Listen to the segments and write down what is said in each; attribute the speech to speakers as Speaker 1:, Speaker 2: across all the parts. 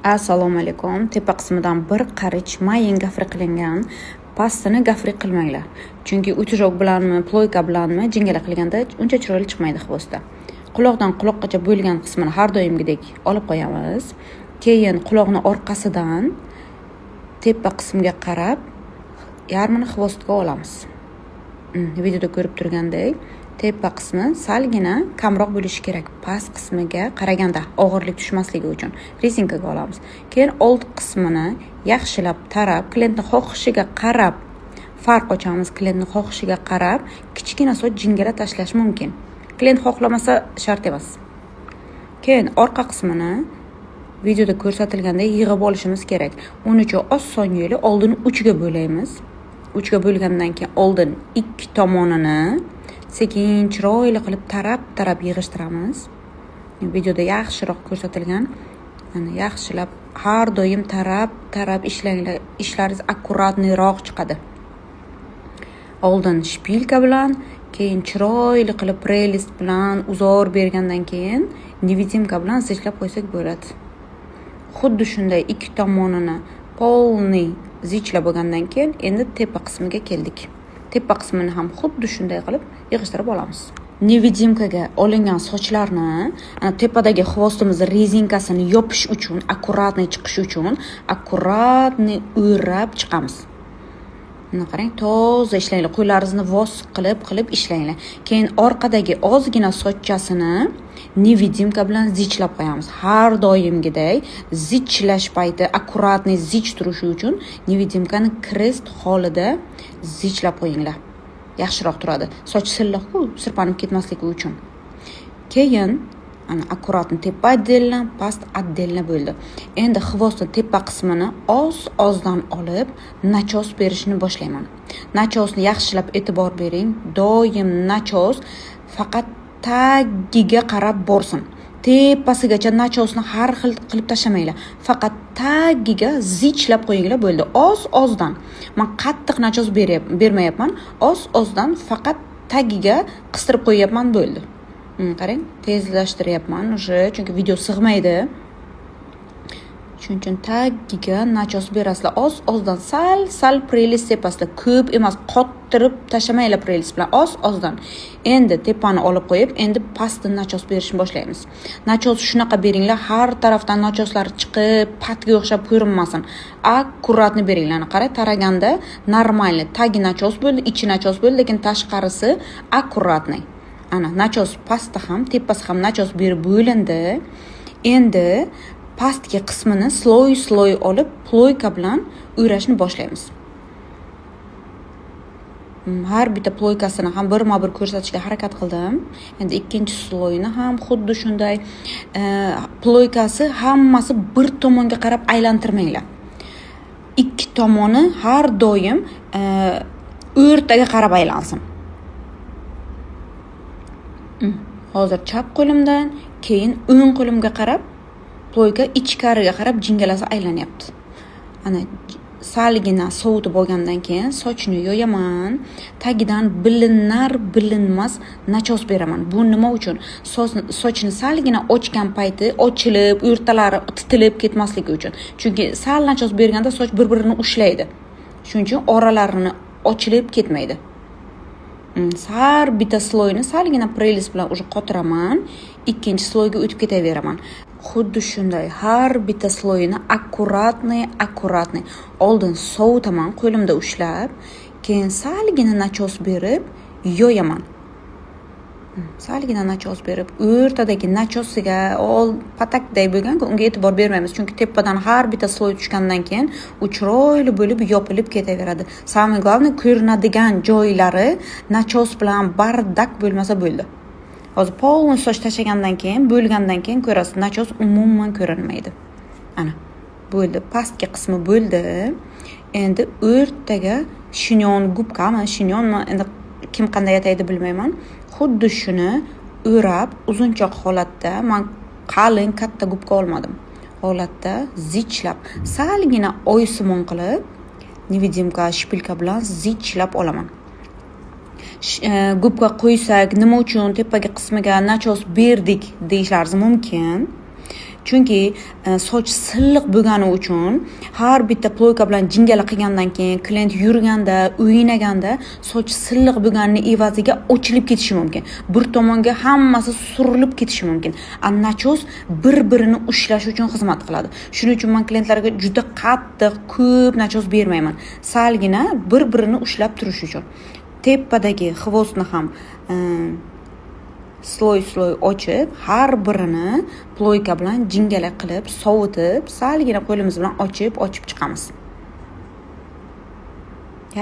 Speaker 1: Assalomu alaykum. Tepa qismidan bir qarich mayin gafri qilingan pastani gafri qilmanglar. Chunki o'tiroq bilanmi, ployka bilanmi jingala qilganda uncha chiroyli chiqmaydi xvosta. Quloqdan quloqqacha bo'lgan qismini har doimgidek olib qo'yamiz. Keyin quloqni orqasidan tepa qismga qarab yarmini xvostga olamiz. Videoda ko'rib turgandek, tepa qismi salgina kamroq bo'lishi kerak. Past qismiga qaraganda og'irlik tushmasligi uchun rezinkaga olamiz. Keyin old qismini yaxshilab tarab, klientning xohishiga qarab farq ochamiz. Klientning xohishiga qarab kichkina soch jingala tashlash mumkin. Klient xohlamasa shart emas. Keyin orqa qismini videoda ko'rsatilgandek yig'ib olishimiz kerak. Uning uchun oson yo'li oldin 3 ga bo'lamiz. 3 ga bo'lgandan keyin oldin ikki tomonini sekin chiroyli qilib tarab yig'ishtiramiz. Videoda yaxshiroq ko'rsatilgan. Yaxshilab har doim tarab ishlanglar. Ishlaringiz akkuratniroq chiqadi. Oldin shpilka bilan, keyin chiroyli qilib prelist bilan uzor bergandan keyin nevidimka bilan zichlab qo'ysak bo'ladi. Xuddi shunday ikki tomonini polniy zichlab bo'lgandan keyin endi tepa qismiga keldik. Tepa qismini ham xuddi shunday qilib yig'ishtirib olamiz. Nevidimkaga olingan sochlarni tepadagi xvostimiz rezinkasini yopish uchun, akkuratniy chiqish uchun akkuratniy o'rab chiqamiz. Mana qarang, toza ishlanglar. Qo'llaringizni vos qilib ishlanglar. Keyin orqadagi ozgina sochchasini nevidimka bilan zichlab qo'yamiz. Har doimgidek zichlash payti akkuratniy zich turishi uchun nevidimkani krest holida zichlab qo'yinglar. Yaxshiroq turadi. Soch silliq-ku, sirpanib ketmasligi uchun. Keyin akkuratni tepa отдельно, past отдельно bo'ldi. Endi xvostning tepa qismini ozdan olib nachos berishni boshlayman. Nachosni yaxshilab e'tibor bering. Doim nachos faqat tagiga qarab borsin. Tepasigacha nachosni har xil qilib tashamanglar. Faqat tagiga zichlab qo'yinglar bo'ldi. Ozdan. Men qattiq nachos bermayapman. Ozdan faqat tagiga qistirib qo'yyapman bo'ldi. Qarang, tezlashtiryapman chunki video sig'maydi. Shuning uchun tagiga nachos berasizlar. Ozdan sal prelist tepasida, ko'p emas, qottirib tashamanglar prelist bilan. Ozdan. Endi tepani olib qo'yib, endi pastni nachos berishni boshlaymiz. Nachos shunaqa beringlar, har tarafdan nachoslar chiqib, patga o'xshab ko'rinmasin. Akkuratni beringlar. Qara, taraganda normalniy, tagi nachos bo'ldi, ichi nachos bo'ldi, lekin tashqarisi akkuratniy. Nachos pasti ham, tepasi ham nachos berib bo'lindi. Endi pastki qismini sloy olib ployka bilan o'rashni boshlaymiz. Har bitta ploykasini ham birma-bir ko'rsatishga harakat qildim. Endi ikkinchi sloyni ham xuddi shunday. Ploykasi hammasi bir tomonga qarab aylantirmanglar. Ikki tomoni har doim o'rtaga qarab aylansin. Hozir chap qo'limdan, keyin o'ng qo'limga qarab, ployka ichkariga qarab jingalasi aylanyapti. Salgina sovutib bo'lgandan keyin sochni yoyaman. Tagidan bilinmas nachos beraman. Bu nima uchun? Sochni salgina ochgan payti ochilib, o'rtalari titilib ketmasligi uchun. Chunki sal nachos berganda soch bir-birini ushlaydi. Shuning uchun oralarini ochilib ketmaydi. Har bitta sloyni salgina prelist bilan o'sha qotiraman, ikkinchi sloyga o'tib ketaveraman. Xuddi shunday har bitta sloyini akkuratniy oldin sovutaman qo'limda ushlab, keyin salgina nachos berib yoyaman. Salgina nachos berib, o'rtadagi nachosiga patakday bo'lgan-ku, unga e'tibor bermaymiz, chunki tepadan har bitta sloy tushgandan keyin u chiroyli bo'lib yopilib ketaveradi. Самое главное, ko'rinadigan joylari nachos bilan bardak bo'lmasa bo'ldi. Hozir polni soch tashlagandan keyin, bo'lgandan keyin ko'rasiz, nachos umuman ko'rinmaydi. Bo'ldi, pastki qismi bo'ldi. Endi o'rtaga shinyon gubkami, shinyonmi, endi kim qanday ataydi bilmayman. Xuddi shuni o'rab, uzunchoq holatda, men qalin katta gubka olmadim. Holatda zichlab, salgina oysimon qilib, nevidimka shpilka bilan zichlab olaman. Gubka qo'ysak, nima uchun tepaga qismiga nachos berdik deyishlaringiz mumkin. Chunki soch silliq bo'lgani uchun har bitta ployka bilan jingala qilgandan keyin klient yurganda, o'ynaganda soch silliq bo'lganini evaziga ochilib ketishi mumkin. Bir tomonga hammasi surilib ketishi mumkin. Nachos bir-birini ushlash uchun xizmat qiladi. Shuning uchun men klientlarga juda qattiq, ko'p nachos bermayman. Salgina bir-birini ushlab turish uchun. Tepadagi xvostni ham sloy ochib, har birini ployka bilan jingala qilib, sovutib, salgina qo'limiz bilan ochib chiqamiz.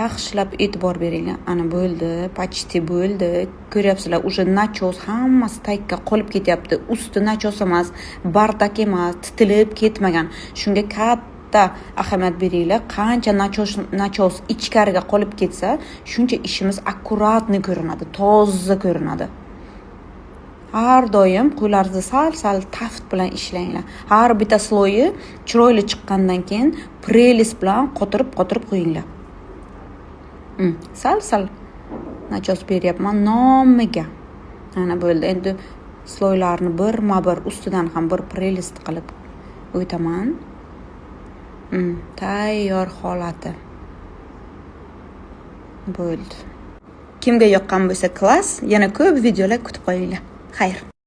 Speaker 1: Yaxshilab e'tibor beringlar. Ana bo'ldi, почти bo'ldi. Ko'ryapsizlar, уже nachos hammasi tagga qolib ketyapti. Usti nachos emas, bardak emas, titilib ketmagan. Shunga katta ahamiyat beringlar. Qancha nachos ichkariga qolib ketsa, shuncha ishimiz akkuratni ko'rinadi, toza ko'rinadi. Har doim qo'llaringizni sal taft bilan ishlanglar. Har bitta sloyi chiroyli chiqqandan keyin prelis bilan qotirib qo'yinglar. Sal nachos beryapman nomiga. Ana bo'ldi. Endi sloylarni bir ustidan ham bir prelis qilib o'taman. Tayyor holati. Bo'ldi. Kimga yoqqan bo'lsa klass, yana ko'p videolar kutib qo'yinglar. Xayr.